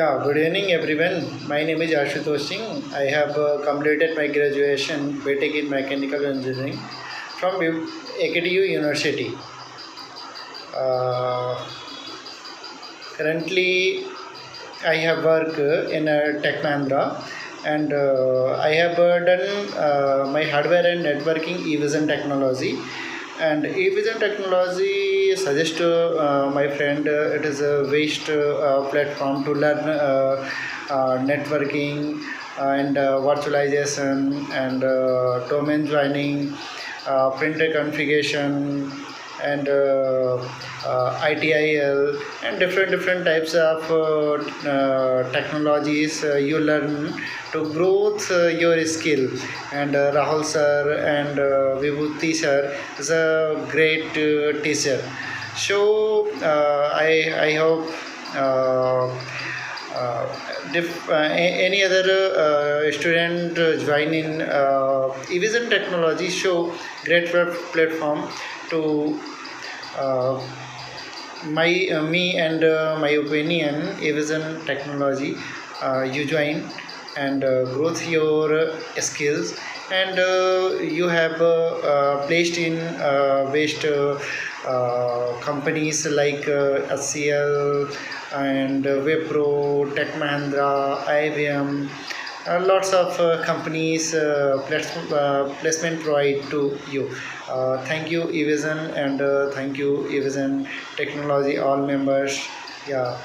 Yeah, good evening everyone. My name is Ashutosh. I have completed my graduation BTech in Mechanical Engineering from AKTU University. Uh, Currently, I have work in Tech Mahindra, and I have done my hardware and networking Evision technology. And Evision technology suggest my friend it is a waste platform to learn networking and virtualization and domain joining, printer configuration and ITIL and different types of technologies you learn to growth your skill. And Rahul sir and Vibhuti sir is a great teacher. So I hope. Uh, any other student join in Evision technology show great platform to uh, me and my opinion Evision technology you join and growth your skills and you have placed in waste companies like HCL and Wipro, Tech Mahindra, IBM. Lots of companies placement provide to you. Thank you, Evision, and thank you, Evision Technology, all members. Yeah.